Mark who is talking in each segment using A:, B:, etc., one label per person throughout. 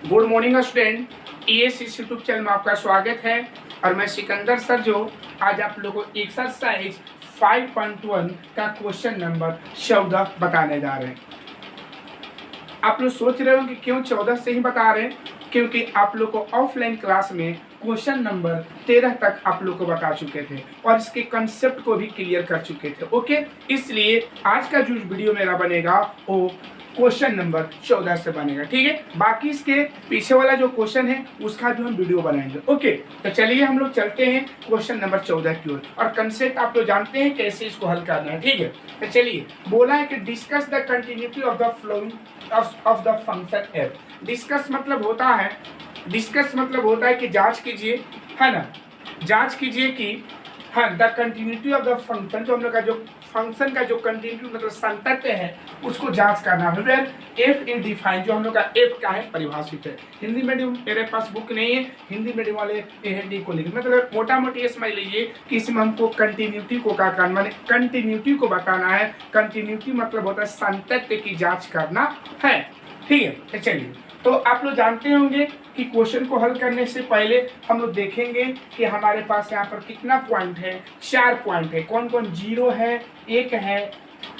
A: Good morning student, ES YouTube channel में आपका स्वागत है। और मैं सिकंदर सर जो आज आप लोगों को एक्सरसाइज 5.1 का क्वेश्चन नंबर 14 बताने जा रहे हैं। आप लोग सोच रहे हो कि क्यों 14 से ही बता रहे हैं, क्योंकि आप लोग को ऑफलाइन क्लास में क्वेश्चन नंबर 13 तक आप लोग को बता चुके थे और इसके कंसेप्ट को भी क्लियर कर चुके थे। ओके, इसलिए आज का जो वीडियो मेरा बनेगा वो क्वेश्चन नंबर 14 से बनेगा। ठीक है, बाकी इसके पीछे वाला जो क्वेश्चन है उसका भी हम वीडियो बनाएंगे। ओके, तो चलिए हम लोग चलते हैं क्वेश्चन नंबर 14 की ओर। और कंसेप्ट आप लोग जानते हैं कैसे इसको हल करना है। ठीक है, तो चलिए, बोला है कि discuss the continuity of the flowing of the function F. Discuss मतलब होता है कि जांच कीजिए, है ना, जांच कीजिए कि हाँ the continuity of the function, जो हम लोग का जो फंक्शन का जो कंटिन्यूटी मतलब सातत्य है उसको जांच करना है। वेयर एफ इज डिफाइन, जो हम लोग का एफ क्या है परिभाषित है। हिंदी मीडियम मेरे पास बुक नहीं है, हिंदी मीडियम वाले डी को लिखे, मतलब मोटा मोटी ये समझ लीजिए कि इसमें हमको कंटिन्यूटी को क्या करना, माने कंटिन्यूटी को बताना है। कंटिन्यूटी मतलब होता है सातत्य की जाँच करना है। ठीक है, तो चलिए, तो आप लोग जानते होंगे कि क्वेश्चन को हल करने से पहले हम लोग देखेंगे कि हमारे पास यहाँ पर कितना पॉइंट है। 4 पॉइंट है। कौन कौन? 0 है, 1 है,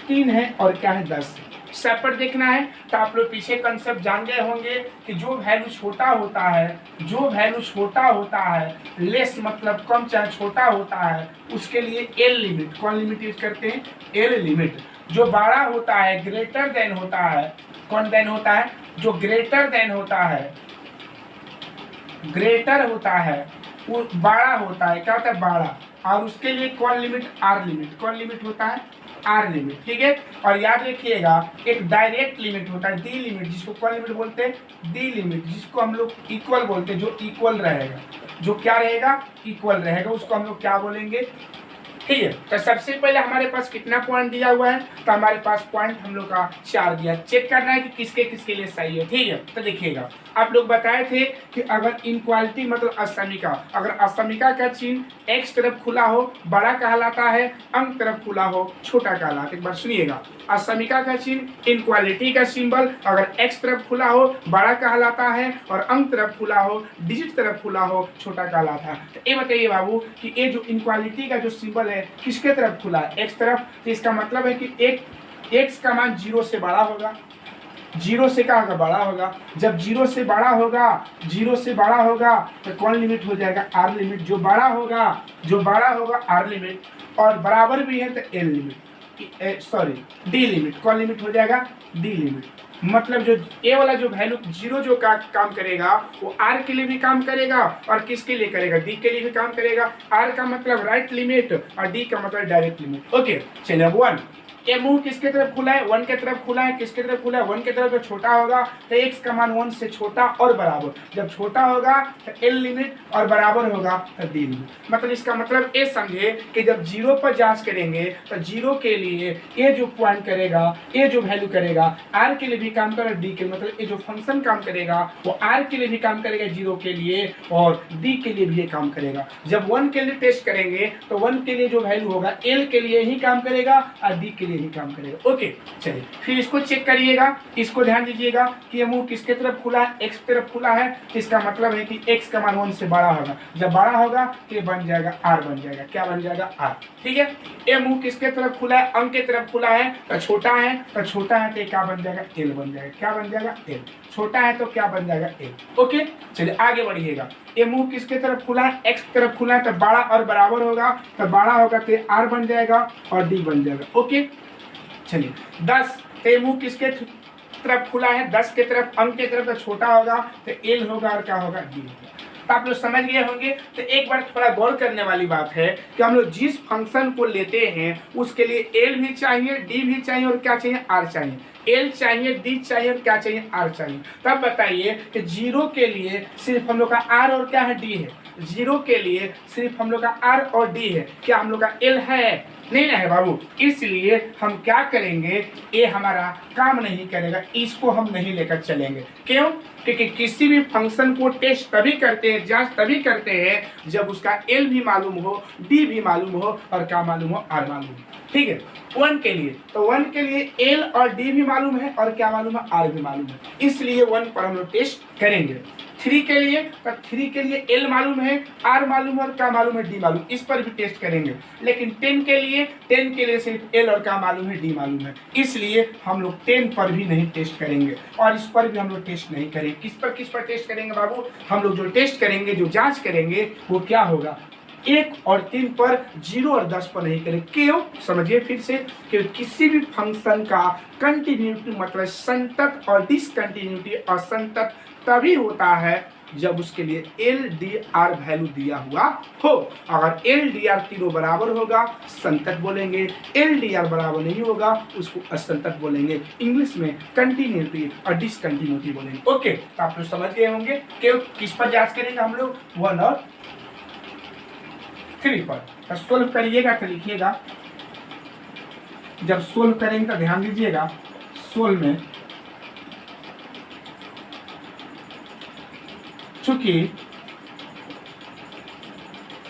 A: 3 है और क्या है 10 है। सब पर देखना है। तो आप लोग पीछे कंसेप्ट जान गए होंगे कि जो वैल्यू छोटा होता है, लेस मतलब कम चाहे छोटा होता है, उसके लिए एल लिमिट, कौन लिमिट यूज करते हैं? L limit. जो बड़ा होता है, ग्रेटर देन होता है, कौन देन होता है? जो ग्रेटर देन होता है, ग्रेटर होता है वो बड़ा होता है। क्या होता है? बड़ा। और उसके लिए कौन लिमिट? R limit. कौन लिमिट होता है? R limit. ठीक है, और याद रखिएगा एक डायरेक्ट लिमिट होता है, डी लिमिट, जिसको कौन लिमिट बोलते हैं? डी लिमिट, जिसको हम लोग इक्वल बोलते हैं। जो इक्वल रहेगा, जो क्या रहेगा? इक्वल रहेगा, उसको हम लोग क्या बोलेंगे? ठीक है, तो सबसे पहले हमारे पास कितना पॉइंट दिया हुआ है? तो हमारे पास पॉइंट हम लोग का 4 दिया। चेक करना है कि किसके किसके लिए सही है। ठीक है, तो देखिएगा, आप लोग बताए थे कि अगर इनक्वालिटी मतलब असमिका, अगर असमिका का चिन्ह एक्स तरफ खुला हो बड़ा कहलाता है, अंक तरफ खुला हो छोटा कहलाता है। एक बार सुनिएगा, असमिका का चिन्ह इनक्वालिटी का सिंबल अगर एक्स तरफ खुला हो बड़ा कहलाता है और अंक तरफ खुला हो, डिजिट तरफ खुला हो छोटा कहलाता है। तो ये बताइए बाबू कि ये जो इनक्वालिटी का जो सिंबल है किसके तरफ खुला है? एक्स तरफ। तो इसका मतलब है कि एक्स का मान 0 से बड़ा होगा। 0 से क्या होगा? बड़ा होगा। जब 0 से बड़ा होगा तो कौन लिमिट हो जाएगा? R limit. जो बड़ा होगा आर लिमिट और बराबर भी है तो एल लिमिट, डी लिमिट। कौन लिमिट हो जाएगा? D limit. मतलब जो ए वाला जो वैल्यू 0 जो काम करेगा वो आर के लिए भी काम करेगा और किसके लिए करेगा? डी के लिए भी काम करेगा। आर का मतलब राइट लिमिट और डी का मतलब डायरेक्ट लिमिट। ओके, चलिए 1 ये मुंह किसके तरफ खुला है? 1 के तरफ खुला है। किसके तरफ खुला है? 1 के तरफ। तो छोटा होगा तो x का मान 1 से छोटा और बराबर। जब छोटा होगा तो l लिमिट और बराबर होगा तो d लिमिट। मतलब इसका मतलब ये समझे कि जब 0 पर जांच करेंगे तो 0 के लिए ये जो पॉइंट करेगा, ये जो वैल्यू करेगा r के लिए भी काम करेगा, d के मतलब ये जो फंक्शन काम करेगा वो r के लिए भी काम करेगा 0 के लिए और d के लिए भी ये काम करेगा। जब 1 के लिए टेस्ट करेंगे तो 1 के लिए जो वैल्यू होगा l के लिए ही काम करेगा और d के लिए ही काम करेगा। ओके, चलिए फिर इसको चेक करिएगा। इसको ध्यान दीजिएगा कि ये मुंह किसके तरफ खुला है? एक्स तरफ खुला है। इसका मतलब है कि एक्स का मान 1 से बड़ा होगा। जब बड़ा होगा तो ये बन जाएगा आर बन जाएगा। क्या बन जाएगा? आर। ठीक है, ये मुंह किसके तरफ खुला है? अंक के तरफ खुला है तो छोटा है, तो क्या बन जाएगा? एल बन जाएगा। क्या बन जाएगा? एल। छोटा है तो क्या बन जाएगा? एल। ओके, चलिए आगे बढ़िएगा। ये मुंह किसके तरफ खुला है? एक्स तरफ खुला है तो बड़ा और बराबर होगा, तो बड़ा होगा तो आर बन जाएगा और डी बन जाएगा। ओके, चलिए 10 तो मुंह किसके तरफ खुला है? 10 के तरफ, अंक के तरफ। तो छोटा होगा तो एल होगा और क्या होगा? डी होगा। तो आप लोग समझ गए होंगे। तो एक बार थोड़ा गौर करने वाली बात है कि हम लोग जिस फंक्शन को लेते हैं उसके लिए एल भी चाहिए, डी भी चाहिए और क्या चाहिए? आर चाहिए। एल चाहिए, डी चाहिए और क्या चाहिए? आर चाहिए। तब बताइए कि 0 के लिए सिर्फ हम लोग का आर और क्या है? डी है। 0 के लिए सिर्फ हम लोग का आर और डी है। क्या हम लोग का एल है? नहीं है बाबू। इसलिए हम क्या करेंगे, ये हमारा काम नहीं करेगा, इसको हम नहीं लेकर चलेंगे। क्यों? क्योंकि किसी भी फंक्शन को टेस्ट तभी करते हैं, जांच तभी करते हैं जब उसका एल भी मालूम हो, डी भी मालूम हो और क्या मालूम हो? आर मालूम हो। ठीक है। 1 के लिए, तो 1 के लिए एल और डी भी मालूम है और क्या मालूम है, आर भी मालूम है, इसलिए 1 पर हम लोग टेस्ट करेंगे। 3 के लिए, तो 3 के लिए एल मालूम है, आर मालूम है और क्या मालूम है, डी मालूम, इस पर भी टेस्ट करेंगे। लेकिन 10 के लिए सिर्फ एल और क्या मालूम है, डी मालूम है, इसलिए हम लोग 10 पर भी नहीं टेस्ट करेंगे और इस पर भी हम लोग टेस्ट नहीं करेंगे। किस पर टेस्ट करेंगे बाबू, हम लोग जो टेस्ट करेंगे, जो जांच करेंगे वो क्या होगा, 1 और 3 पर, 0 और 10 पर नहीं करें। क्यों, समझिए फिर से, कि किसी भी फंक्शन का कंटिन्यूटी मतलब संतत और डिसकंटिन्यूटी असंतत तभी होता है जब उसके लिए एल डी आर वैल्यू दिया हुआ हो। अगर एल डी आर तीनों बराबर होगा संतत बोलेंगे, एल डी आर बराबर नहीं होगा उसको असंतत बोलेंगे। इंग्लिश में कंटिन्यूटी और डिसकंटिन्यूटी बोलेंगे। ओके, तो आप लोग समझ गए होंगे कि किस पर जांच करेंगे हम लोग, 1 और 3 पर। तो सोल्व करिएगा तो लिखिएगा, जब सोल्व करेंगे तो ध्यान दीजिएगा, सोल्व में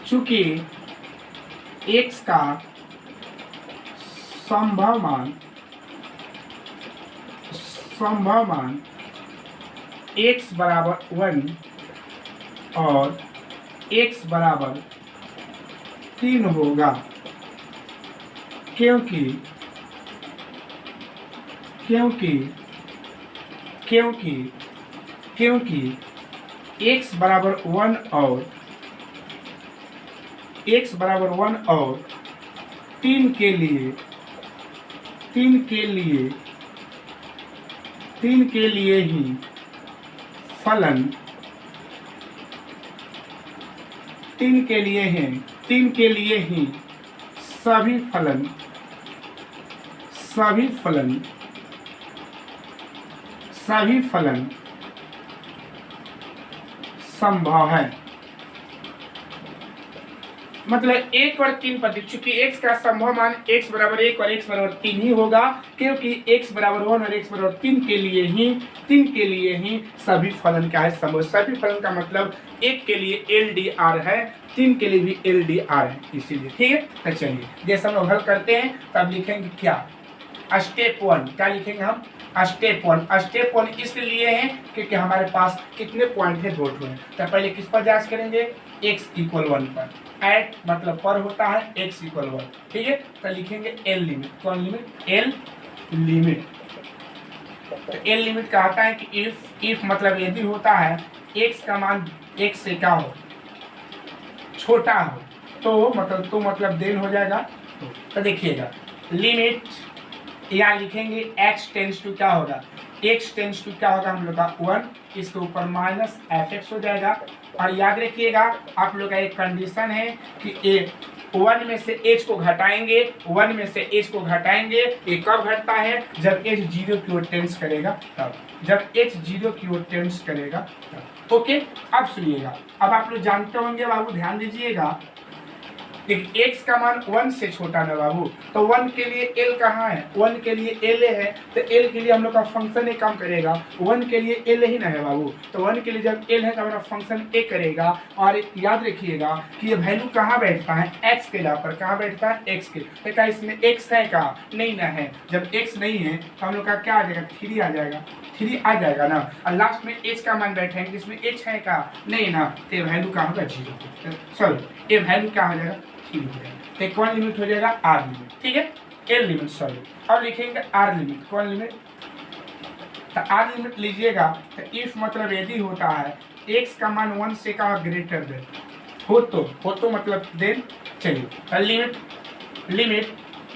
A: चूंकि x का संभव मान x बराबर 1 और x बराबर 3 होगा, क्योंकि x बराबर 1 और 3 के लिए ही फलन 3 के लिए ही सभी फलन संभव है। मतलब 1 और 3 पर, चूंकि x का संभव मान x बराबर 1 और x बराबर 3 ही होगा, क्योंकि x बराबर 1 और x बराबर 3 के लिए ही सभी फलन क्या है, संभव। सभी फलन का मतलब 1 के लिए एल डी आर है, 3 के लिए भी एल डी आर है, इसीलिए। ठीक है, तो चलिए जैसे हम लोग हल करते हैं तब लिखेंगे क्या, स्टेप 1 क्या लिखेंगे हम, स्टेप 1 इसलिए है क्योंकि हमारे पास कितने पॉइंट है, 2 हैं। तो पहले किस पर जांच करेंगे, x = 1 पर, एट मतलब पर होता है, x = 1। ठीक है, तो लिखेंगे एल लिमिट, कौन लिमिट, एल लिमिट। तो एल लिमिट कहता है कि इफ मतलब यदि होता है x का मान x से क्या हो, छोटा हो, तो मतलब देन हो जाएगा। तो देखिएगा लिमिट यहाँ लिखेंगे x टेंस टू क्या होगा, हम लोग का 1, इसके ऊपर माइनस fx हो जाएगा। और याद रखिएगा आप लोग का एक कंडीशन है कि 1 में से h को घटाएंगे, ये कब घटता है, जब h 0 की ओर टेंस करेगा तब, ओके। अब सुनिएगा, अब आप लोग जानते होंगे बाबू, ध्यान दीजिएगा, देखिए x का मान 1 से छोटा ना बाबू, तो 1 के लिए l कहाँ है, 1 के लिए l है, तो l के लिए हम लोग का फंक्शन एक काम करेगा, 1 के लिए l ही ना है बाबू, तो 1 के लिए जब l है तो हमारा फंक्शन a करेगा। और याद रखिएगा कि ये वैल्यू कहाँ बैठता है, x के जगह पर, कहाँ बैठता है, x के। तो क्या इसमें x है का, नहीं ना है, जब x नहीं है तो हम लोग का क्या आ जाएगा, 3 आ जाएगा ना, और लास्ट में h का मान बैठेंगे, जिसमें h है का, नहीं ना, तो ये वैल्यू कहाँ होगा, 0, सॉरी ये वैल्यू क्या हो जाएगा, तो कौन लिमिट हो जाएगा, आर लिमिट। ठीक है, एल लिमिट सॉरी। अब लिखेंगे आर लिमिट, कौन लिमिट, तो आर लिमिट लीजिएगा, तो इफ मतलब यदि होता है x का मान 1 से का ग्रेटर देन हो तो मतलब देन, चलिए तो limit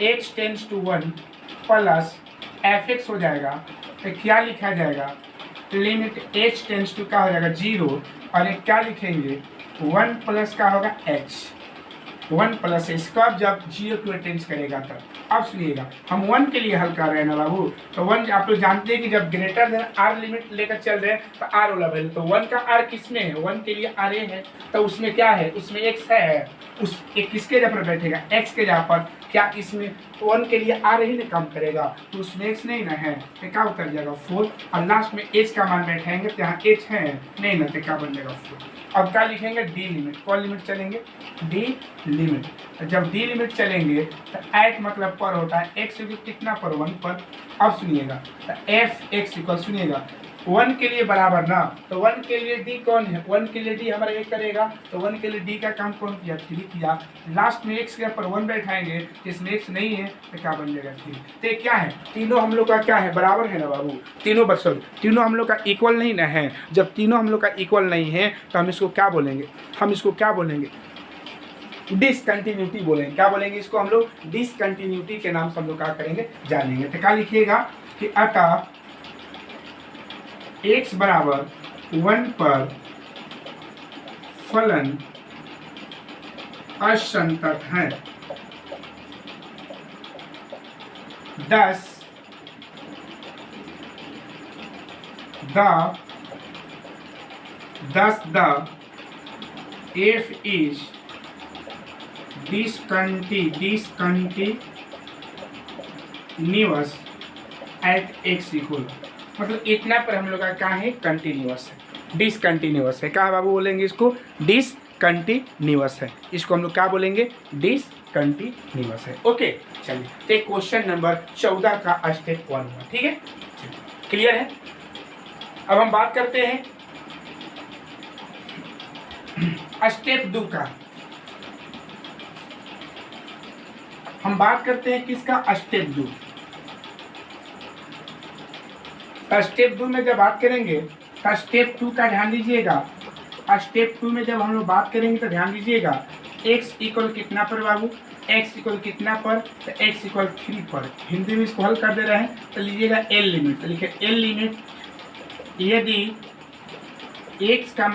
A: x tends to 1 plus fx हो जाएगा, तो क्या लिखा जाएगा, लिमिट h टेंस टू क्या हो जाएगा, 0, और एक क्या लिखेंगे, 1 प्लस का होगा h, 1 प्लस h कब, जब 0 की ओर टेंस करेगा तब। अब सुनिएगा, हम 1 के लिए हल कर रहे हैं ना बाबू, तो 1 आप लोग जानते हैं कि जब ग्रेटर देन आर लिमिट लेकर चल रहे हैं तो आर वाला वैल्यू, तो 1 का आर किस में है, 1 के लिए आर ए है, तो उसमें क्या है, उसमें x है, उस एक किसके जगह पर बैठेगा, x के जगह पर, क्या इसमें 1 के लिए आर ही ना काम करेगा, तो उसमें एक्स नहीं ना है तो क्या उतर जाएगा 4, और लास्ट में एच का मान बैठाएंगे तो यहाँ एच है नहीं ना तो क्या बन जाएगा 4। अब क्या लिखेंगे डी लिमिट, कौन लिमिट चलेंगे डी लिमिट। जब डी लिमिट चलेंगे तो एट मतलब पर होता है एक्स कितना पर 1 पर। अब सुनिएगा तो एफ एक्स इक्वल सुनिएगा 1 के लिए बराबर ना, तो 1 के लिए डी कौन है, 1 के लिए डी हमारा एक करेगा, तो 1 के लिए डी का काम कौन किया 3 किया, लास्ट में एक्स के ऊपर 1 बैठाएंगे जिसमें एक्स नहीं है तो क्या बन जाएगा 3। तो क्या है तीनों हम लोग का क्या है बराबर है ना बाबू, तीनों बच्चों तीनों हम लोग का इक्वल नहीं ना है। जब तीनों हम लोग का इक्वल नहीं है तो हम इसको क्या बोलेंगे, हम इसको क्या बोलेंगे डिसकंटिन्यूटी बोलेंगे। क्या बोलेंगे इसको हम लोग डिसकंटिन्यूटी के नाम से हम लोग क्या करेंगे जानेंगे। तो क्या लिखिएगा कि अतः x बराबर 1 पर फलन असंतत है। 10 f is discontinuous at x equal, मतलब इतना पर हम लोग का क्या है कंटिन्यूअस है, डिसकंटिन्यूअस है। क्या बाबू बोलेंगे इसको डिसकंटिन्यूअस है, इसको हम लोग क्या बोलेंगे डिसकंटिन्यूअस है। ओके चलिए तो क्वेश्चन नंबर 14 का स्टेप 1 हुआ, ठीक है क्लियर है। अब हम बात करते हैं स्टेप 2 का, हम बात करते हैं किसका स्टेप 2। स्टेप 2 में जब बात करेंगे तो स्टेप 2 का ध्यान दीजिएगा। स्टेप 2 में जब हम लोग बात करेंगे तो ध्यान दीजिएगा x इक्वल कितना पर बाबू, x इक्वल कितना पर, तो x इक्वल 3 पर। हिंदी में इसको हल कर दे रहे हैं तो लीजिएगा एल लिमिट, तो लिखिए एल लिमिट यदि x का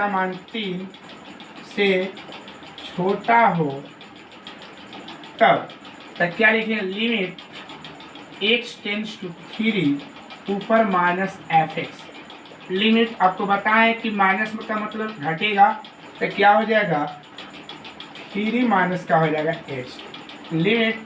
A: मान 3 से छोटा हो तब, तो क्या लिखिए लिमिट x टेंड्स टू 3 ऊपर माइनस एफ एक्स। लिमिट आपको बताएं कि माइनस का मतलब घटेगा तो क्या हो जाएगा 3 माइनस का हो जाएगा h। Limit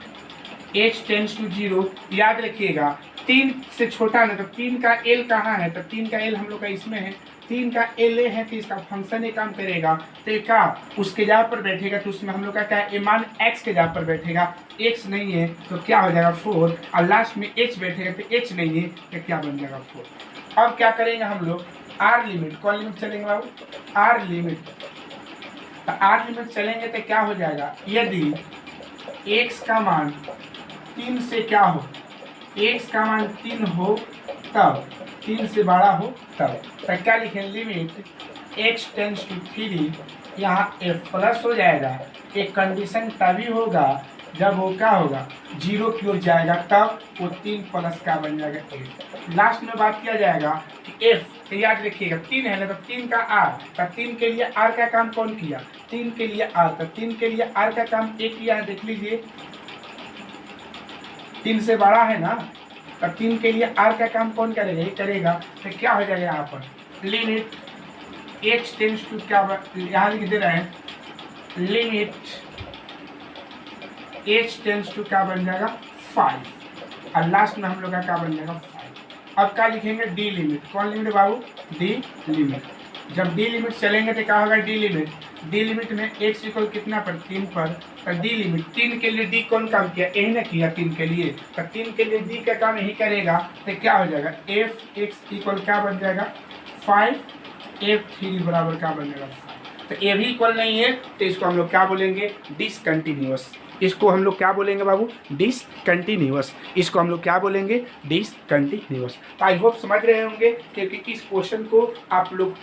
A: h tends to 0, याद रखिएगा 3 से छोटा ना, तो 3 का l कहाँ है, तो 3 का l हम लोग का इसमें है, 3 का l है तो इसका फंक्शन एक काम करेगा तो क्या उसके जगह पर बैठेगा, तो उसमें हम लोग का क्या है मान x के जगह पर बैठेगा, x नहीं है तो क्या हो जाएगा 4, और लास्ट में h बैठेगा तो h नहीं है तो क्या बन जाएगा 4। अब क्या करेंगे हम लोग r लिमिट, कौन लिमिट चलेंगे बाबू r लिमिट, तो r लिमिट चलेंगे तो क्या हो जाएगा यदि x का मान 3 से क्या हो, x का मान 3 हो तब, 3 से बड़ा हो तब, तो क्या लिखें लिमिट x टेंड्स टू 3, यहाँ f प्लस हो जाएगा। एक कंडीशन तभी होगा जब वो क्या होगा 0 की ओर जाएगा, तब वो 3 प्लस का बन जाएगा 8। लास्ट में बात किया जाएगा कि f, तो याद रखिएगा 3 है ना, तो 3 का r, तो 3 के लिए r का काम कौन किया 3 के लिए r, तो 3 के लिए r का काम एक किया है, देख लीजिए 3 से बड़ा है ना, तो 3 के लिए r का काम कौन करेगा ये करेगा, तो क्या हो जाएगा यहाँ पर लिमिट x टेंड्स टू क्या, यहाँ लिख दे रहे हैं लिमिट h टेंड्स टू क्या बन जाएगा 5, और लास्ट में हम लोग का क्या बन जाएगा 5। अब क्या लिखेंगे डी लिमिट, कौन लिमिट बाबू डी लिमिट। जब डी लिमिट चलेंगे तो क्या होगा डी लिमिट में x इक्वल कितना पर 3 पर, तो डी लिमिट 3 के लिए डी कौन काम किया यही ना किया 3 के लिए, तो 3 के लिए डी का काम यही करेगा तो क्या हो जाएगा एफ एक्स इक्वल क्या बन जाएगा 5, f3 बराबर क्या बन जाएगा 5। तो ये भी इक्वल नहीं है तो इसको हम लोग क्या बोलेंगे डिसकंटिन्यूअस, इसको हम लोग क्या बोलेंगे बाबू डिसकंटिन्यूअस, इसको हम लोग क्या बोलेंगे डिसकंटिन्यूअस। तो आई होप समझ रहे होंगे क्योंकि इस क्वेश्चन को आप लोग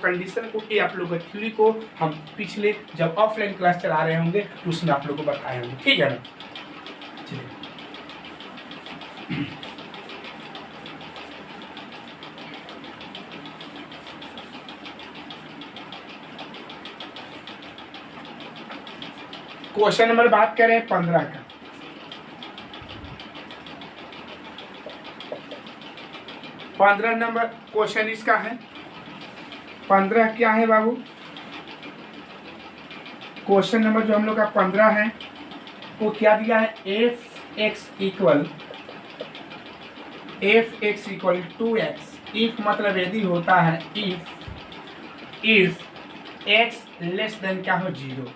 A: कंडीशन को आप लोग थ्योरी को हम पिछले जब ऑफलाइन क्लास चला रहे होंगे उसमें आप लोग को बताए होंगे, ठीक है ना। चलिए क्वेश्चन नंबर बात करें 15 का। 15 नंबर क्वेश्चन इसका है। 15 क्या है बाबू क्वेश्चन नंबर जो हम लोग का 15 है वो क्या दिया है, F x equal 2x। If मतलब यदि होता है, इफ x लेस देन क्या हो 0।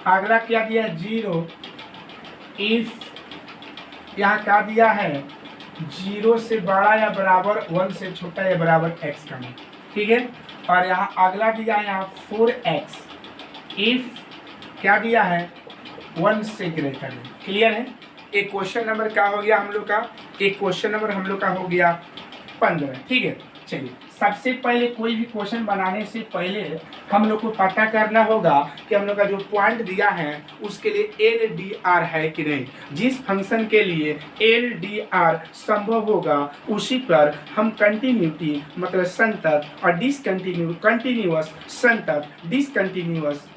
A: अगला क्या दिया है 0। इफ यहाँ क्या दिया है 0 से बड़ा या बराबर 1 से छोटा या बराबर x का मान, ठीक है। और यहाँ अगला दिया है यहाँ 4x इफ क्या दिया है 1 से ग्रेटर है। क्लियर है। एक क्वेश्चन नंबर क्या हो गया हम लोग का, एक क्वेश्चन नंबर हम लोग का हो गया 15। ठीक है। चलिए सबसे पहले कोई भी क्वेश्चन बनाने से पहले हम लोग को पता करना होगा कि हम लोग का जो पॉइंट दिया है उसके लिए LDR है कि नहीं। जिस फंक्शन के लिए LDR संभव होगा उसी पर हम कंटिन्यूटी मतलब संतत और कंटिन्यूअस संतत डिसकंटिन्यूअस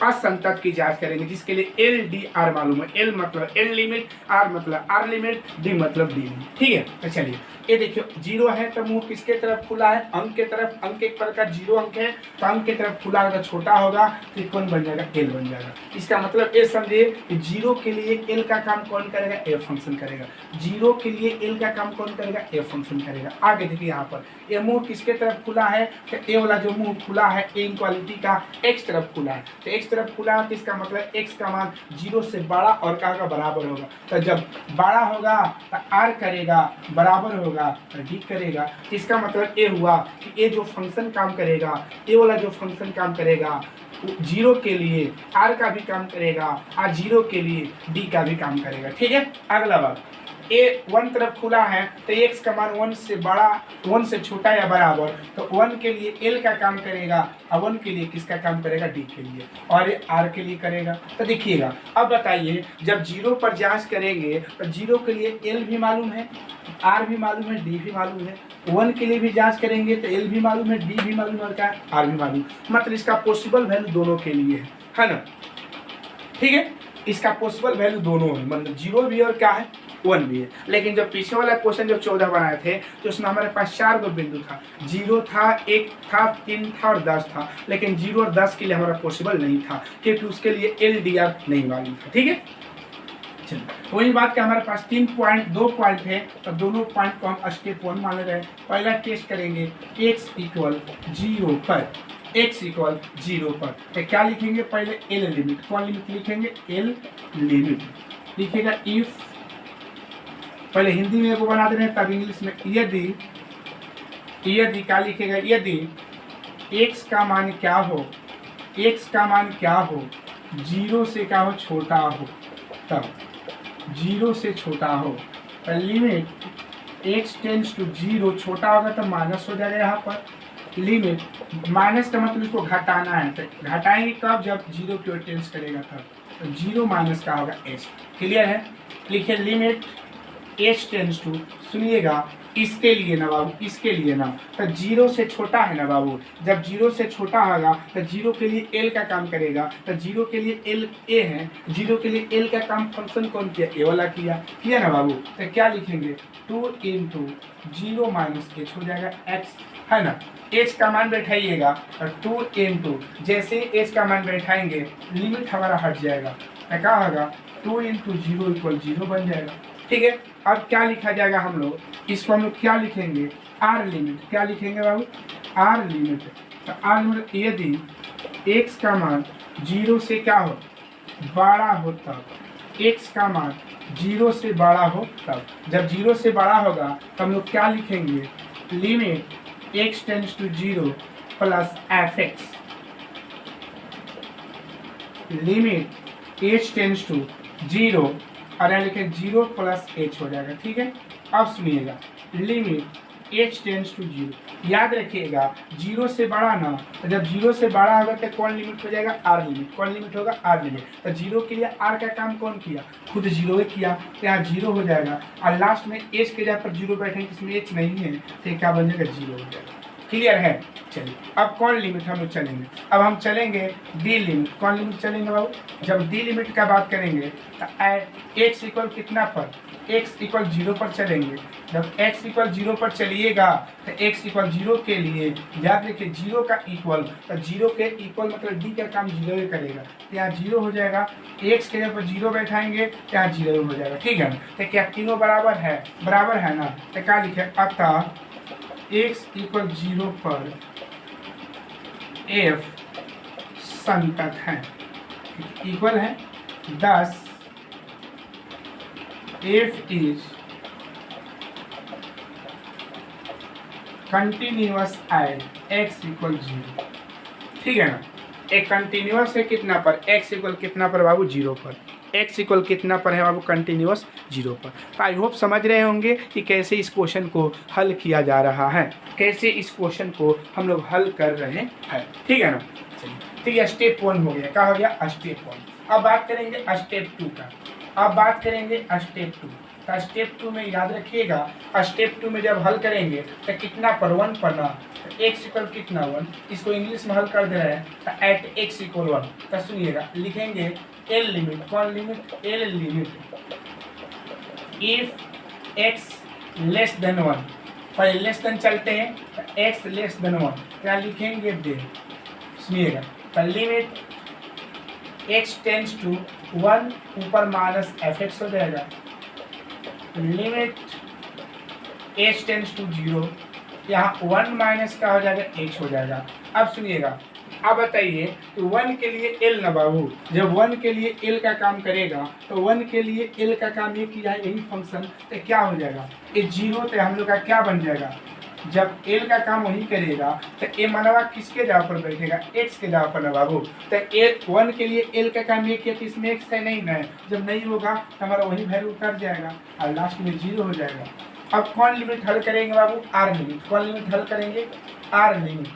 A: असंतत की जांच करेंगे, जिसके लिए LDR मालूम है। L मतलब L लिमिट, R मतलब R लिमिट, D मतलब D लिमिट। ठीक है। तो चलिए ये देखियो 0 है तो मुंह किसके तरफ खुला है, अंक के तरफ। अंक एक प्रकार 0 अंक है तो अंक के तरफ खुला होगा, छोटा होगा तो कौन बन जाएगा, L बन जाएगा। इसका मतलब ये समझिए कि 0 के लिए L का काम कौन करेगा, F फंक्शन करेगा। 0 के लिए L का काम कौन करेगा, F फंक्शन करेगा। आगे देखिए यहाँ पर ये मुंह किसके तरफ खुला है, तो ये वाला जो मुंह खुला है इनक्वालिटी का X तरफ खुला है। तो X तरफ खुला है तो इसका मतलब X का मान 0 से बड़ा और क्या होगा, बराबर होगा। तो जब बड़ा होगा तो R करेगा, बराबर होगा तो D करेगा। इसका मतलब ये हुआ कि ये जो फंक्शन काम करेगा, ये वाला जो फंक्शन काम करेगा 0 के लिए R का भी काम करेगा और 0 के लिए D का भी काम करेगा। ठीक है। अगला बात, ए 1 तरफ खुला है तो x का मान 1 से बड़ा 1 से छोटा या बराबर, तो 1 के लिए L का काम करेगा और 1 के लिए किसका काम करेगा, D के लिए, और ये R के लिए करेगा। तो देखिएगा अब बताइए जब 0 पर जांच करेंगे तो 0 के लिए L भी मालूम है, R भी मालूम है, D भी मालूम है। 1 के लिए भी जांच करेंगे तो L भी मालूम है, D भी मालूम है, क्या R भी मालूम। मतलब इसका पॉसिबल वैल्यू दोनों के लिए है ना। ठीक है। इसका पॉसिबल वैल्यू दोनों है, मतलब 0 भी और क्या है 1 भी है। लेकिन जब पीछे वाला क्वेश्चन जब 14 बनाए थे तो उसमें हमारे पास 4 गो बिंदु था, 0 था, 1 था, 3 था और 10 था। लेकिन 0 और 10 के लिए हमारा पॉसिबल नहीं था क्योंकि उसके लिए LDR नहीं मालूम था। ठीक है। चलिए वही बात कि हमारे पास 2 पॉइंट है तो दोनों पॉइंट को हम स्टेप 1 मान रहे हैं। पहला टेस्ट करेंगे x इक्वल 0 पर, x इक्वल 0 पर तो क्या लिखेंगे, पहले L लिमिट। कौन लिमिट लिखेंगे, L लिमिट लिखेगा। इफ पहले हिंदी में को बना दे रहे हैं तब इंग्लिश में, यदि क्या लिखेगा, यदि x का मान क्या हो, x का मान क्या हो 0 से क्या हो, छोटा हो, तब 0 से छोटा हो तो लिमिट x टेंड्स टू 0, छोटा होगा तो माइनस हो जाएगा। यहाँ पर लिमिट माइनस का मतलब इसको घटाना है, तो घटाएंगे कब, जब 0 की ओर टेंड्स करेगा तब। तो 0 माइनस का होगा h। क्लियर है। लिखिए लिमिट h टेंड्स टू, सुनिएगा इसके लिए ना बाबू, इसके लिए ना, तो 0 से छोटा है ना बाबू। जब 0 से छोटा होगा तो 0 के लिए L का काम करेगा, तो 0 के लिए L A है, 0 के लिए L का काम फंक्शन कौन किया, A वाला किया ना बाबू। तो क्या लिखेंगे 2 इंटू 0 माइनस h हो जाएगा x, है ना। h का मान बैठाइएगा और 2 इंटू जैसे h का मान बैठाएंगे लिमिट हमारा हट जाएगा, तो क्या होगा 2 इंटू 0 इक्वल 0 बन जाएगा। ठीक है। अब क्या लिखा जाएगा, हम लोग इसको हम लोग क्या लिखेंगे, R लिमिट। क्या लिखेंगे बाबू, R लिमिट। तो R लिमिट यदि x का मान 0 से क्या हो, बड़ा हो तब, x का मान 0 से बड़ा हो तब। जब 0 से बड़ा होगा तो हम लोग क्या लिखेंगे, limit x tends to 0 plus fx, limit h tends to 0 और यहाँ लिखे 0 प्लस h हो जाएगा। ठीक है। अब सुनिएगा लिमिट h टेंड्स टू 0, याद रखिएगा 0 से बड़ा ना, तो जब 0 से बड़ा होगा तो कौन लिमिट हो जाएगा, R लिमिट। कौन लिमिट होगा, R लिमिट। तो 0 के लिए R का काम कौन किया, खुद 0 किया, तो यहाँ 0 हो जाएगा। और लास्ट में h के जगह पर 0 बैठेंगे, इसमें h नहीं है तो क्या बन जाएगा, 0 हो जाएगा। क्लियर है। चलिए अब कौन लिमिट हम लोग चलेंगे, अब हम चलेंगे डी लिमिट। कौन लिमिट चलेंगे बाबू, जब डी लिमिट का बात करेंगे तो एक्स इक्वल कितना पर, एक्स इक्वल 0 पर चलेंगे। जब एक्स इक्वल 0 पर चलिएगा तो एक्स इक्वल 0 के लिए याद रखिए 0 का इक्वल, तो 0 के इक्वल मतलब डी का काम 0 ही करेगा, तो यहाँ 0 हो जाएगा। एक्स के जगह पर 0 बैठाएंगे तो यहाँ 0 हो जाएगा, ठीक है ना। तो क्या तीनों बराबर है ना, तो क्या लिखे, अतः एक्स इक्वल 0 पर एफ संतत है, इक्वल है 10 F is continuous at x equal 0, ठीक है ना। एक कंटिन्यूअस है कितना पर, एक्स इक्वल कितना पर बाबू 0 पर, एक्स इक्वल कितना पर है बाबू कंटिन्यूअस 0 पर। तो आई होप समझ रहे होंगे कि कैसे इस क्वेश्चन को हल किया जा रहा है, कैसे इस क्वेश्चन को हम लोग हल कर रहे हैं, ठीक है ना। ठीक है, स्टेप 1 हो गया, क्या हो गया स्टेप 1। अब बात करेंगे स्टेप 2 का, अब बात करेंगे स्टेप 2। तो स्टेप 2 में याद रखिएगा, स्टेप 2 में जब हल करेंगे तो कितना पर 1 पर ना, तो एक्स इक्वल कितना 1, इसको इंग्लिश में हल कर दे रहे हैं तो एट एक्स इक्वल 1। तो सुनिएगा, लिखेंगे एल लिमिट, कौन limit, L limit if x less then 1, पहले लेस देन चलते हैं तो एक्स लेस देन 1 क्या लिखेंगे दे, सुनिएगा, तो लिमिट एक्स टेंस टू 1 ऊपर माइनस एफ एक्स हो जाएगा, लिमिट एच टेंस टू 0, यहाँ 1 माइनस का हो जाएगा एक्स हो जाएगा। अब सुनिएगा, अब बताइए तो 1 के लिए एल ना बाबू, जब 1 के लिए एल का काम करेगा तो 1 के लिए एल का काम ये किया है यही फंक्शन, तो क्या हो जाएगा ये 0, तो हम लोग का क्या बन जाएगा, जब एल का काम वही करेगा तो ए मनवा किसके जगह पर बैठेगा, एक्स के जगह पर ना बाबू। तो ए 1 के लिए एल का काम ये किया तो इसमें एक्स है नहीं ना, जब नहीं होगा तो हमारा वही वैल्यू उतर जाएगा और लास्ट में 0 हो जाएगा। अब कौन लिमिट हल करेंगे बाबू, आर लिमिट। कौन लिमिट हल करेंगे, आर लिमिट।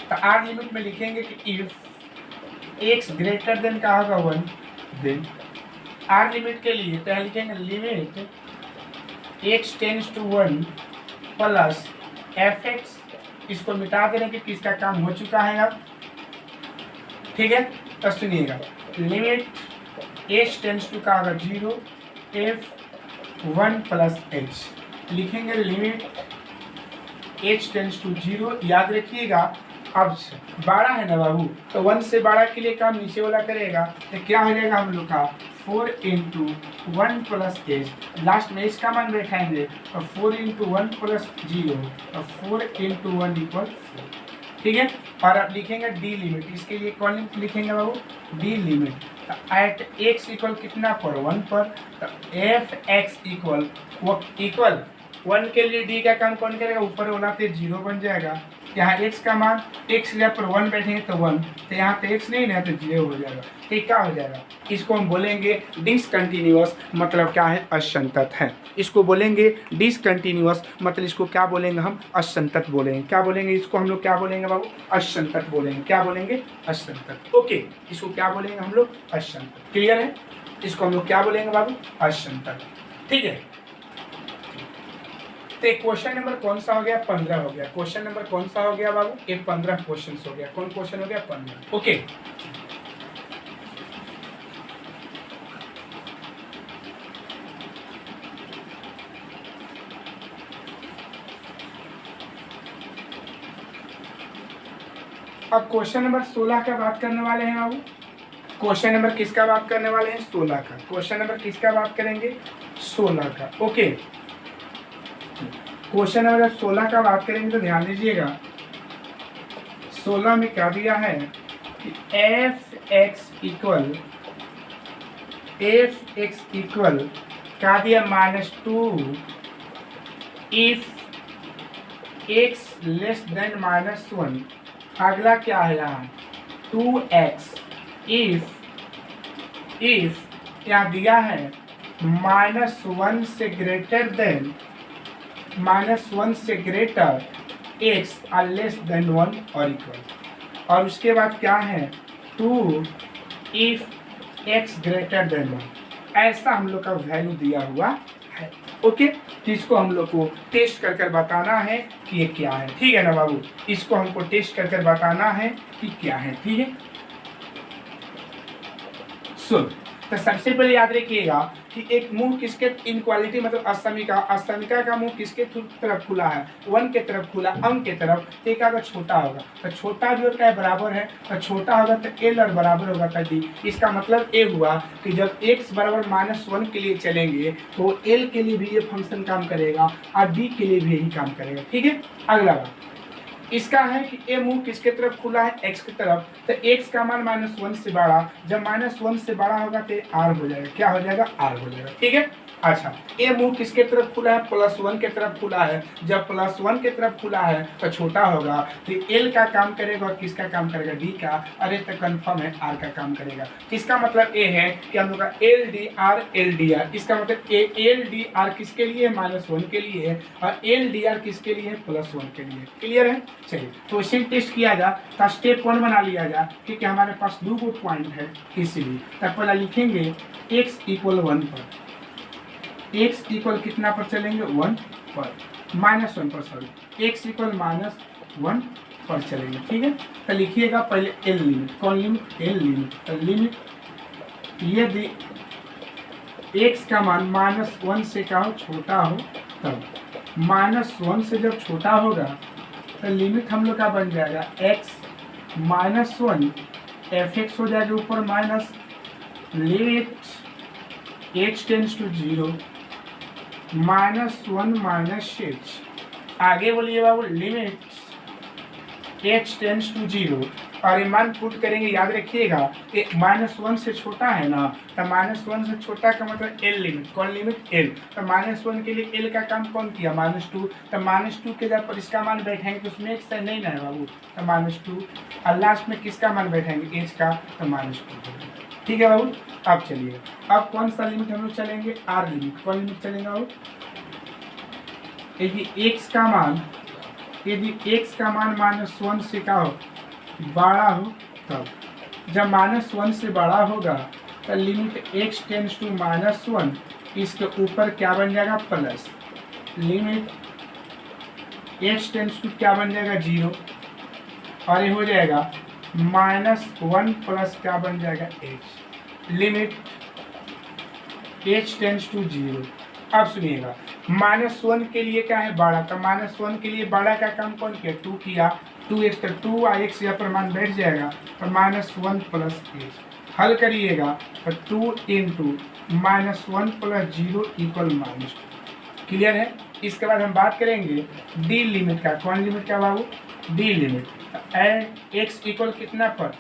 A: तो आर लिमिट में लिखेंगे कि इफ एक्स ग्रेटर देन का होगा 1, देन आर लिमिट के लिए तो लिखेंगे limit x tends to 1 plus f x, इसको मिटा देने के किसका काम हो चुका है अब, ठीक है। तो सुनिएगा, लिमिट एच टेंस टू का होगा 0 एफ 1 प्लस एच, लिखेंगे लिमिट एच टेंस टू 0, याद रखिएगा। अब बड़ा है ना बाबू, तो 1 से बड़ा के लिए काम नीचे वाला करेगा, तो क्या हो जाएगा हम लोग का 4 इंटू 1 प्लस एच, लास्ट में इसका मान बैठाएंगे तो 4 इंटू 1 प्लस 0, तो 4 इंटू 1 इक्वल 4, ठीक है। और अब लिखेंगे डी लिमिट, इसके लिए कौन लिमिट लिखेंगे बाबू, D limit at x equal कितना पर 1 पर, तो एफ एक्स इक्वल वो इक्वल 1 के लिए डी का काम कौन करेगा, ऊपर वाला तो 0 बन जाएगा, यहाँ x का मान x ले पर 1 बैठेंगे तो 1, तो यहाँ पे x नहीं ना तो 0 हो जाएगा, तो क्या हो जाएगा, इसको हम बोलेंगे डिसकंटिन्यूअस, मतलब क्या है असंतत है। इसको बोलेंगे डिसकंटिन्यूअस, मतलब इसको क्या बोलेंगे हम, असंतत बोलेंगे। क्या बोलेंगे इसको हम लोग, क्या बोलेंगे बाबू, असंतत बोलेंगे। क्या बोलेंगे, असंतत। ओके, इसको क्या बोलेंगे हम लोग, असंतत। क्लियर है, इसको हम लोग क्या बोलेंगे बाबू, असंतत, ठीक है। तो क्वेश्चन नंबर कौन सा हो गया, 15 हो गया। क्वेश्चन नंबर कौन सा हो गया बाबू, ये 15 क्वेश्चन हो गया। कौन क्वेश्चन हो गया, 15। ओके, अब क्वेश्चन नंबर 16 का बात करने वाले हैं बाबू। क्वेश्चन नंबर किसका बात करने वाले हैं, 16 का। क्वेश्चन नंबर किसका बात करेंगे, 16 का। ओके, क्वेश्चन नंबर 16 का बात करेंगे तो ध्यान दीजिएगा, 16 में क्या दिया है कि एफ एक्स इक्वल क्या दिया, -2 इफ एक्स लेस देन -1। अगला क्या है यहाँ 2x इफ क्या दिया है -1 से ग्रेटर देन -1 से ग्रेटर x और लेस देन 1 और इक्वल। और उसके बाद क्या है 2 इफ x ग्रेटर देन 1, ऐसा हम लोग का वैल्यू दिया हुआ है। ओके, तो इसको हम लोग को टेस्ट कर कर बताना है कि ये क्या है, ठीक है ना बाबू, इसको हमको टेस्ट कर कर बताना है कि क्या है, ठीक है। सुन, तो सबसे पहले याद रखिएगा कि एक मुंह किसके इनक्वालिटी मतलब अस्तमिका का मुंह किसके तरफ खुला है, 1 के तरफ खुला, अंक के तरफ, तो एक अगर छोटा होगा तो छोटा भी होता है बराबर है, तो छोटा होगा तो एल और बराबर होगा तो डी। इसका मतलब ये हुआ कि जब x बराबर -1 के लिए चलेंगे तो एल के लिए भी ये फंक्शन काम करेगा और डी के लिए भी यही काम करेगा, ठीक है। अगला बात इसका है कि ए मुंह किसके तरफ खुला है, x की तरफ, तो x का मान -1 से बड़ा, जब -1 से बड़ा होगा तो r हो जाएगा, क्या हो जाएगा, r हो जाएगा, ठीक है। अच्छा, ए मुंह किसके तरफ खुला है, +1 के तरफ खुला है, जब +1 के तरफ खुला है तो छोटा होगा, तो एल का काम करेगा और किसका काम करेगा, डी का। अरे तो कंफर्म है आर का काम करेगा। इसका मतलब ये है कि हम लोग का एल डी आर, इसका मतलब एल डी आर किसके लिए है, -1 के लिए है, और एल डी आर किसके लिए है, +1 के लिए। क्लियर है। चलिए तो इसे टेस्ट किया जा, तो स्टेप 1 बना लिया जा, क्योंकि हमारे पास 2 पॉइंट है इसीलिए। तब पहले लिखेंगे x = 1 पर, x इक्वल कितना पर चलेंगे, 1 पर, -1 पर, सॉरी, x = -1 पर चलेंगे, ठीक है। तो लिखिएगा पहले एल लिमिट, कौन लिमिट, एल लिमिट। तो लिमिट यदि x का मान -1 से क्या हो, छोटा हो, तब -1 से जब छोटा होगा तो लिमिट हम लोग का बन जाएगा x -1 fx हो जाएगा ऊपर minus limit h tends to 0 -1 -h। आगे बोलिए बाबू, लिमिट h टेंड्स टू 0 और ये मान पुट करेंगे, याद रखिएगा -1 से छोटा है ना, तो -1 से छोटा का मतलब एल लिमिट, कौन लिमिट, एल। तो -1 के लिए एल का काम कौन किया, -2, तो -2 के जब पर इसका मान बैठेंगे तो उसमें x नहीं ना है बाबू, तो -2, और लास्ट में किसका मान बैठेंगे, h का, तो -2, ठीक है बाबू। अब चलिए, अब कौन सा लिमिट हम लोग चलेंगे, आर लिमिट, कौन लिमिट चलेगा बाबू, यदि x का मान -1 से क्या हो, बड़ा हो, तब जब -1 से बड़ा होगा तो लिमिट x टेंड्स टू -1, इसके ऊपर क्या बन जाएगा, plus limit x tends to क्या बन जाएगा, 0, और ये हो जाएगा -1 प्लस क्या बन जाएगा, h, limit h tends to 0। अब सुनिएगा, -1 के लिए क्या है, बड़ा, तो -1 के लिए बड़ा का काम कौन किया, 2 किया, 2x तक 2 और x यहाँ पर मान बैठ जाएगा, तो -1 प्लस h। हल करिएगा तो 2 × -1 प्लस 0 = -2। क्लियर है। इसके बाद हम बात करेंगे डी लिमिट का, कौन लिमिट का बाबू, D limit. And x equal कितना पर,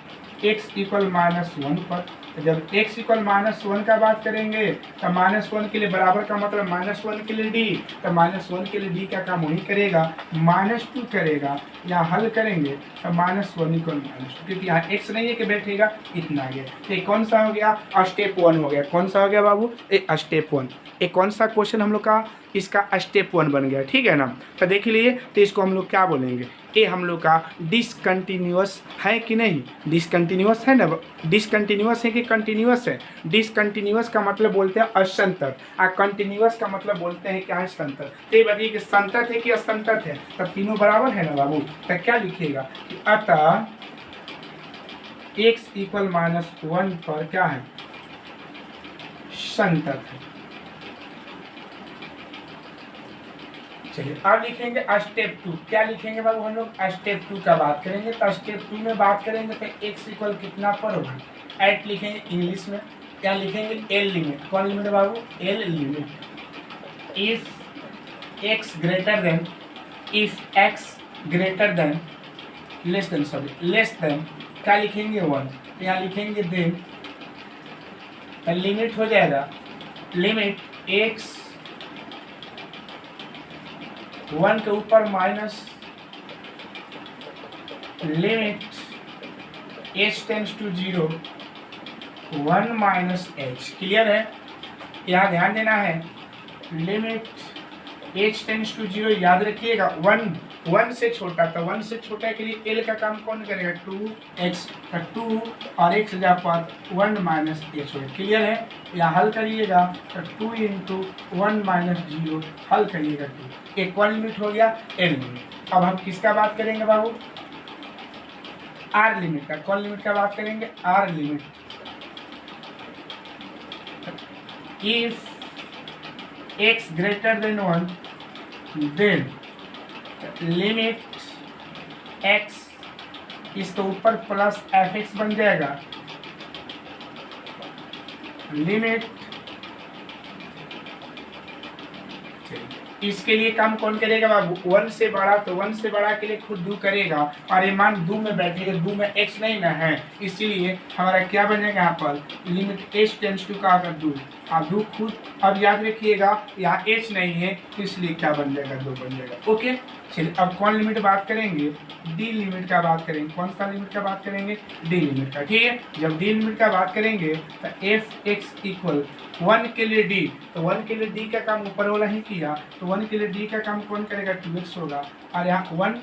A: x इक्वल -1 पर। तो जब x इक्वल -1 का बात करेंगे तो -1 के लिए बराबर का मतलब -1 के लिए d, तो -1 के लिए d का काम वही करेगा, -2 करेगा। यहाँ हल करेंगे तो -1 = -2, क्योंकि यहाँ x नहीं है कि बैठेगा, इतना गया। तो कौन सा हो गया, स्टेप 1 हो गया। कौन सा हो गया बाबू, स्टेप 1। एक कौन सा क्वेश्चन हम लोग का, इसका स्टेप 1 बन गया, ठीक है ना। तो देख लिए, तो इसको हम लोग क्या बोलेंगे, ये हम लोग का डिसकंटिन्यूअस है कि नहीं, डिसकंटिन्यूअस है ना, डिसकंटिन्यूअस है कि कंटिन्यूअस है। डिसकंटिन्यूअस का मतलब बोलते हैं असंतत, और कंटिन्यूअस का मतलब बोलते हैं क्या है, संतत। तो ये बताइए कि संतत है कि असंतत है, तब तीनों बराबर है ना बाबू। तो क्या लिखिएगा कि अतः x = -1 पर क्या है, संतत है। चलिए अब लिखेंगे स्टेप 2। क्या लिखेंगे बाबू, हम लोग स्टेप 2 का बात करेंगे। तो स्टेप 2 में बात करेंगे तो x इक्वल कितना पर 1, एट लिखेंगे इंग्लिश में। क्या लिखेंगे, एल लिमिट, कौन limit Babu, L limit if x greater then, if x greater than less than क्या लिखेंगे 1, यहाँ लिखेंगे देन, लिमिट हो जाएगा, लिमिट x 1 के ऊपर minus limit h tends to 0 1 - h। Clear है। यहाँ ध्यान देना है, लिमिट h टेंड्स टू 0, याद रखिएगा 1 1 से छोटा, तो 1 से छोटा के लिए एल का काम कौन करेगा, 2x का 2 और x जगह पर 1 माइनस x होगा। क्लियर है? या हल करिएगा तो 2 इंटू 1 माइनस 0 हल करिएगा 2। एक कौन लिमिट हो गया, एल लिमिट। अब हम किसका बात करेंगे बाबू, आर लिमिट का। कौन लिमिट का बात करेंगे, or limit. If x greater than 1 then limit x, इसके ऊपर प्लस fx बन जाएगा, लिमिट। इसके लिए काम कौन करेगा बाबू, 1 से बड़ा, तो 1 से बड़ा के लिए खुद डू करेगा, और ये मान दो में बैठेगा, दो में x नहीं ना है, इसीलिए हमारा क्या बनेगा यहाँ पर, लिमिट h टेंस टू का अगर दो, आप दो खुद। अब याद रखिएगा यहाँ h नहीं है, इसलिए क्या बन जाएगा, 2 बन जाएगा। ओके, चलिए अब कौन लिमिट बात करेंगे, डी लिमिट का बात करेंगे। कौन सा लिमिट का बात करेंगे, डी लिमिट का। ठीक है, जब डी लिमिट का बात करेंगे तो एफ एक्स इक्वल 1 के लिए डी, तो 1 के लिए डी का काम ऊपर वाला ही किया, तो 1 के लिए डी का काम कौन करेगा, 2x होगा, और यहाँ 1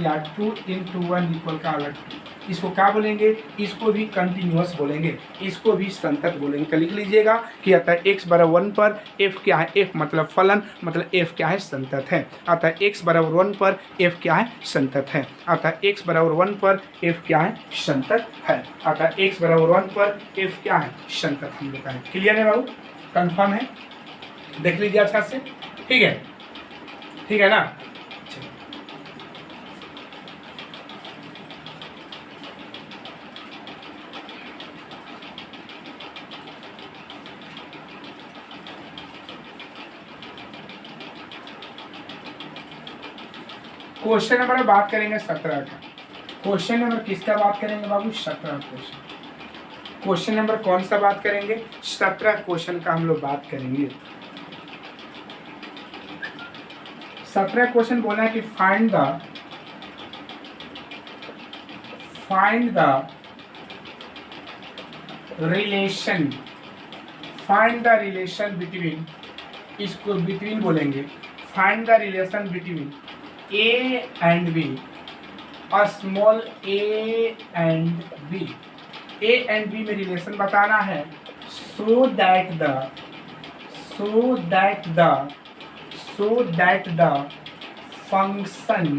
A: या 2 इंटू 1 इक्वल का अलग 2। इसको क्या बोलेंगे, इसको भी कंटिन्यूअस बोलेंगे, इसको भी संतत बोलेंगे। तो लिख लीजिएगा कि अतः x बराबर 1 पर f क्या है, f मतलब फलन, मतलब f क्या है, संतत है। अतः x बराबर 1 पर f क्या है, संतत है। अतः x बराबर 1 पर f क्या है, संतत है। अतः x बराबर 1 पर f क्या है, संतत हम लोग का है। क्लियर है बाबू, कंफर्म है, देख लीजिए अच्छा से। ठीक है, ठीक है ना। क्वेश्चन नंबर बात करेंगे 17 का। क्वेश्चन नंबर किसका बात करेंगे बाबू, 17 क्वेश्चन। क्वेश्चन नंबर कौन सा बात करेंगे, 17 क्वेश्चन का हम लोग बात करेंगे। 17 क्वेश्चन बोला है कि find the relation, find the relation between, इसको बिटवीन बोलेंगे, find the relation between A and B, और small a and b, a and b में रिलेशन बताना है, so that the function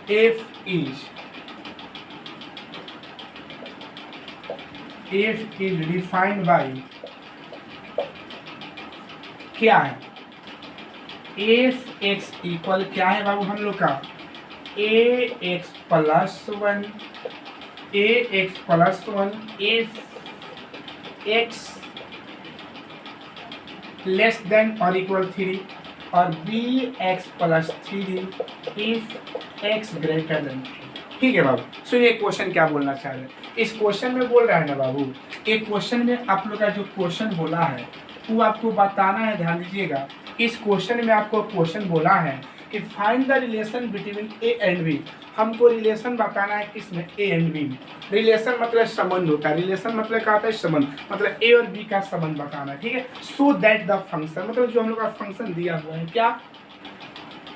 A: f is defined by क्या है, F x equal क्या है बाबू हम लोग का, a x plus 1, f x less than और इक्वल 3, और b x plus 3 if x greater than 3। ठीक है बाबू। सो ये क्वेश्चन क्या बोलना चाह रहे हैं, इस क्वेश्चन में बोल रहा है ना बाबू, एक क्वेश्चन में आप लोग का जो क्वेश्चन बोला है वो आपको बताना है, ध्यान दीजिएगा। इस क्वेश्चन में आपको क्वेश्चन बोला है कि find the relation between A and B, हमको रिलेशन बताना है किसमें, ए एंड बी में। रिलेशन मतलब संबंध होता है, रिलेशन मतलब क्या होता है, संबंध, मतलब ए और बी का संबंध बताना है। ठीक है, सो दैट द फंक्शन, मतलब जो हम लोग का फंक्शन दिया हुआ है क्या,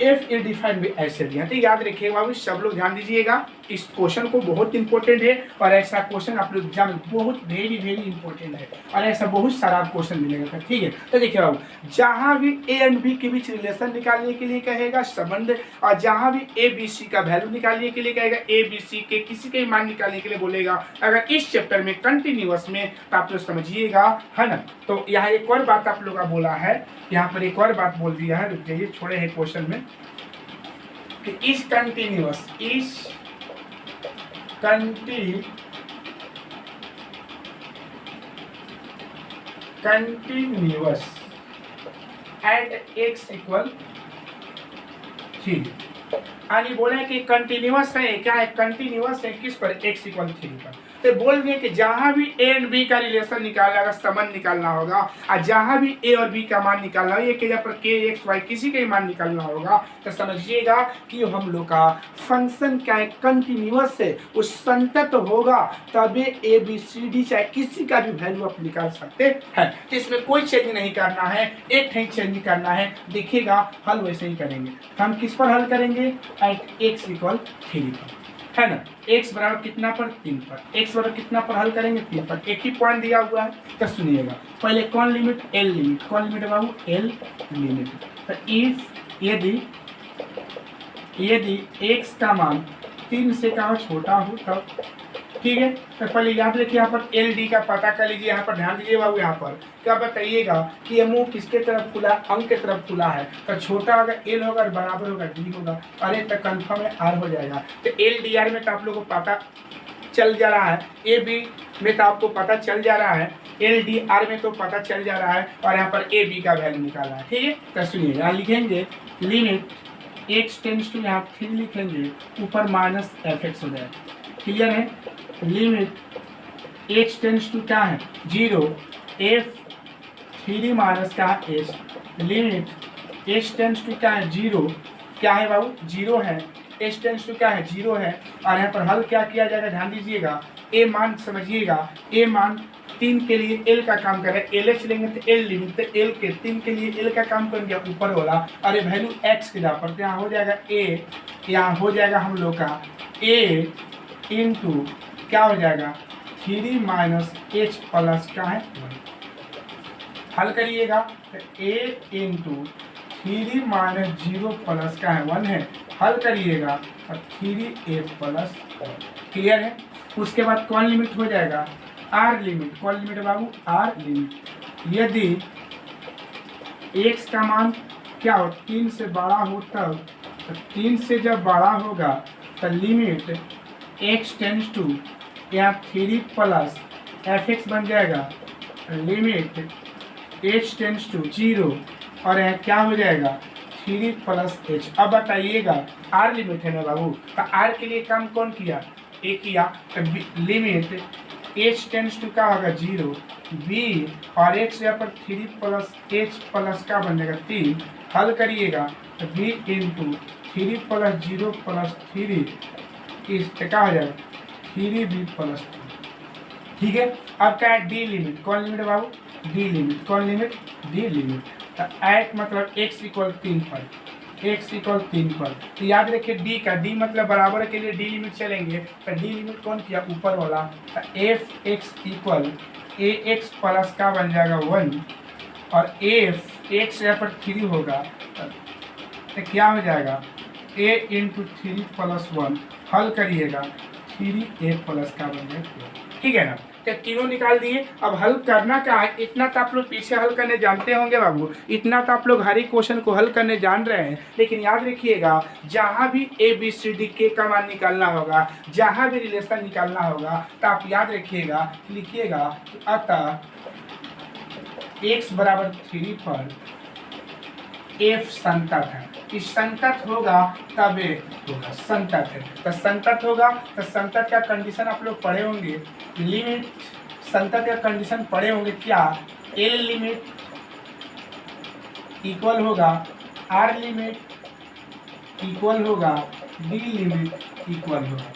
A: एफ इज डिफाइंड बाय ऐसे दिया। तो याद रखिएगा बाबू, सब लोग ध्यान दीजिएगा, इस क्वेश्चन को बहुत इंपॉर्टेंट है, और ऐसा क्वेश्चन आप लोग एग्जाम में बहुत वेरी इंपॉर्टेंट है, और ऐसा बहुत सारा क्वेश्चन मिलेगा। ठीक है, तो देखिए बाबू, जहाँ भी ए एंड बी के बीच रिलेशन निकालने के लिए कहेगा संबंध, और जहाँ भी ए बी सी का वैल्यू निकालने के लिए कहेगा, ए बी सी के किसी के मान निकालने के लिए बोलेगा, अगर इस चैप्टर में कंटिन्यूअस में, तो आप लोग समझिएगा, है ना। तो यहाँ एक और बात आप लोग का बोला है, यहाँ पर एक और बात बोल दिया है, रुक जाइए, छोड़े हैं क्वेश्चन में, कि इस कंटिन्यूअस एट x इक्वल 3, यानी बोले कि कंटिन्यूअस है, क्या है, कंटिन्यूअस है किस पर, x इक्वल 3 पर। तो बोल दिए कि जहां भी a एंड b का रिलेशन निकालना होगा, संबंध निकालना होगा, और जहां भी a और b का मान निकालना होगा, एक जगह पर k x y किसी का मान निकालना होगा, तो समझिएगा कि हम लोग का फंक्शन क्या है, कंटिन्यूअस है, वो संतत होगा, तभी a b c d चाहे किसी का भी वैल्यू आप निकाल सकते हैं। तो इसमें कोई चेंज नहीं करना है, एक ही चेंज करना है, देखिएगा हल वैसे ही करेंगे। तो हम किस पर हल करेंगे, एट x इक्वल 3 पर, है ना, x बराबर कितना पर, 3 पर, x बराबर कितना पर हल करेंगे, 3 पर। एक ही पॉइंट दिया हुआ है, तो सुनिएगा पहले कौन लिमिट, l लिमिट, कौन लिमिट है बाबू, l लिमिट। तो इफ यदि x का मान 3 से कम छोटा हो तब, ठीक है। तो पहले याद रखिए यहाँ पर एल डी का पता कर लीजिए, यहाँ पर ध्यान दीजिए बाबू, यहाँ पर क्या बताइएगा कि ये मुंह किसके तरफ खुला, अंक के तरफ खुला है, तो छोटा होगा एल होगा और बराबर होगा डी होगा, अरे तो कन्फर्म है आर हो जाएगा। तो एल डी आर में तो आप लोगों को पता चल जा रहा है, ए बी में तो आपको पता चल जा रहा है, एल डी आर में तो पता चल जा रहा है, और यहाँ पर ए बी का वैल्यू निकाला है, ठीक है। तो सुनिए यहाँ लिखेंगे लिमिट x टेंस टू, यहाँ 3 लिखेंगे, ऊपर माइनस एफ एक्स हो जाएगा, क्लियर है। लिमिट x टेंस टू क्या है 0, f 3 माइनस का h, limit x tends to क्या है 0, क्या है बाबू 0 है, h टेंस टू क्या है 0 है, और यहाँ पर हल क्या किया जाएगा, ध्यान दीजिएगा, a मान समझिएगा, a मान 3 के लिए l का काम कर रहे हैं, LH लेंगे तो l लिमिट, तो l के 3 के लिए l का काम करेंगे ऊपर वाला, अरे वैल्यू x के जहाँ पर, तो यहाँ हो जाएगा a, यहाँ हो जाएगा हम लोग का a इंटू क्या हो जाएगा 3 माइनस h प्लस का है 1, हल करिएगा तो a इंटू 3 माइनस 0 प्लस का है 1 है, हल करिएगा और 3a प्लस, क्लियर है। उसके बाद कौन लिमिट हो जाएगा, आर लिमिट, कौन लिमिट है बाबू, आर लिमिट। यदि x का मान क्या हो 3 से बड़ा हो तब, तो 3 से जब बड़ा होगा तो लिमिट x टेंस टू यहाँ 3 प्लस एफ एक्स बन जाएगा, लिमिट h टेंस टू 0, और यहाँ क्या हो जाएगा 3 प्लस h। अब बताइएगा r लिमिट है ना बाबू, तो r के लिए काम कौन किया, a किया, तो लिमिट h टेंस टू क्या होगा 0, b और x यहाँ पर 3 प्लस h प्लस का बन जाएगा 3, हल करिएगा तो b इंटू 3 प्लस 0 प्लस 3 इस क्या हो जाएगा 3b प्लस 2, ठीक है। अब क्या है डी लिमिट, कौन लिमिट है बाबू, डी लिमिट, कौन लिमिट, डी लिमिट। तो एट मतलब x इक्वल 3 पर, x इक्वल 3 पर, तो याद रखिए डी का, डी मतलब बराबर के लिए डी लिमिट चलेंगे, तो डी लिमिट कौन किया ऊपर वाला, तो एफ एक्स इक्वल ए एक्स प्लस का बन जाएगा 1, और एफ एक्स यहाँ पर 3 होगा, तो क्या हो जाएगा a इंटू 3 प्लस 1, हल करिएगा 3a प्लस का बन जाएगा, ठीक है ना। तो तीनों निकाल दिए, अब हल करना क्या है, इतना तो आप लोग पीछे हल करने जानते होंगे बाबू, इतना तो आप लोग हर एक क्वेश्चन को हल करने जान रहे हैं, लेकिन याद रखिएगा जहाँ भी ए बी सी डी के का मान निकालना होगा, जहाँ भी रिलेशन निकालना होगा, तो आप याद रखिएगा, लिखिएगा अतः x बराबर 3 पर f संतत है, इस संतत होगा तब होगा, संतत है तो संतत होगा, तो संतत का कंडीशन आप लोग पढ़े होंगे, लिमिट संतत का कंडीशन पढ़े होंगे, क्या l लिमिट इक्वल होगा r लिमिट इक्वल होगा d लिमिट इक्वल होगा,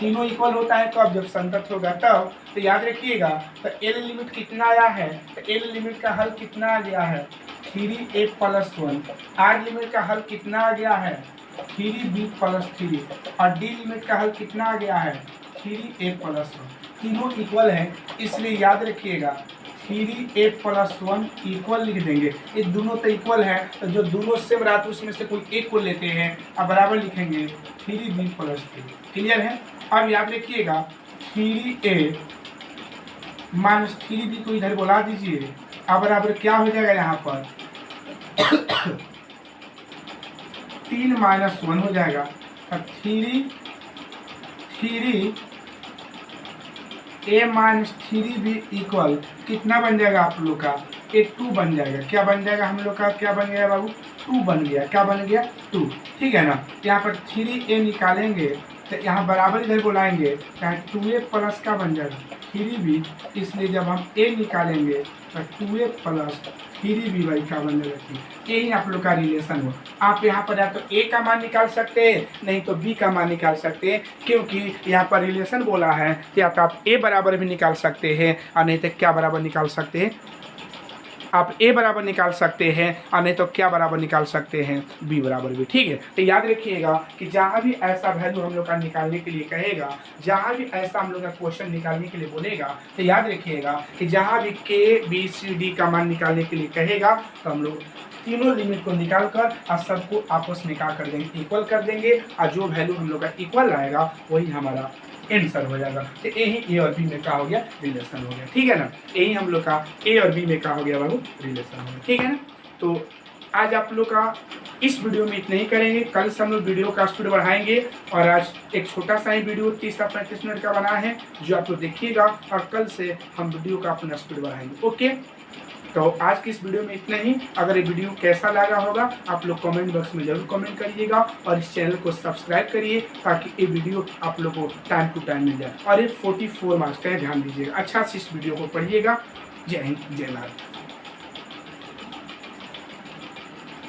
A: तीनों इक्वल होता है कब, जब संतत होगा तब। तो याद रखिएगा तो l लिमिट कितना आया है, तो l लिमिट का हल कितना आ गया है 3a प्लस 1, r लिमिट का हल कितना आ गया है 3b प्लस 3, और d लिमिट का हल कितना आ गया है 3a प्लस 1, तीनों इक्वल है, इसलिए याद रखिएगा 3a प्लस 1 इक्वल लिख देंगे, ये दोनों तो इक्वल है, तो जो दोनों सेम रहा तो उसमें से कोई एक को लेते हैं, अब बराबर लिखेंगे 3b प्लस 3, क्लियर है। अब याद रखिएगा 3a माइनस 3b को इधर बोला दीजिए, अब बराबर क्या हो जाएगा यहाँ पर 3 माइनस 1 हो जाएगा, अब 3a माइनस 3b इक्वल कितना बन जाएगा आप लोग का, 2 बन जाएगा, क्या बन जाएगा हम लोग का, क्या बन जाएगा बाबू 2 बन गया। क्या बन गया? 2। ठीक है ना। यहाँ पर 3a निकालेंगे तो यहाँ बराबर इधर बुलाएंगे, यहाँ 2a प्लस का बन जाएगा 3b, इसलिए जब हम a निकालेंगे तो 2a प्लस 3b भाई क्या बन जाएगा? यही आप लोग का रिलेशन हो। आप यहाँ पर या तो a का मान निकाल सकते हैं, नहीं तो b का मान निकाल सकते हैं, क्योंकि यहाँ पर रिलेशन बोला है तो या तो आप a बराबर भी निकाल सकते हैं और नहीं तो क्या बराबर निकाल सकते हैं? आप a बराबर निकाल सकते हैं और नहीं तो क्या बराबर निकाल सकते हैं? b बराबर भी। ठीक है, तो याद रखिएगा कि जहाँ भी ऐसा वैल्यू हम लोग का निकालने के लिए कहेगा, जहाँ भी ऐसा हम लोग का क्वेश्चन निकालने के लिए बोलेगा, तो याद रखिएगा कि जहाँ भी k b c d का मान निकालने के लिए कहेगा तो हम लोग तीनों लिमिट को निकाल कर और सबको आपस में क्या कर देंगे? इक्वल कर देंगे, और जो वैल्यू हम लोग का इक्वल आएगा वही हमारा आंसर हो जाएगा। तो यही ए और बी में क्या हो गया? रिलेशन हो गया। ठीक है ना। यही हम लोग का ए और बी में क्या हो गया बाबू? रिलेशन हो गया। ठीक है ना। तो आज आप लोग का इस वीडियो में इतना ही करेंगे। कल से हम लोग वीडियो का स्पीड बढ़ाएंगे, और आज एक छोटा सा ही वीडियो 30-35 मिनट का बना है जो आप लोग देखिएगा, और कल से हम वीडियो का अपना स्पीड बढ़ाएंगे। ओके, तो आज की इस वीडियो में इतना ही। अगर ये वीडियो कैसा लगा होगा आप लोग कमेंट बॉक्स में जरूर कमेंट करिएगा, और इस चैनल को सब्सक्राइब करिए ताकि ये वीडियो आप लोग को टाइम टू टाइम मिल जाए। और ये 44 मार्क्स का है, ध्यान दीजिएगा। अच्छा से इस वीडियो को पढ़िएगा। जय हिंद, जय भारत।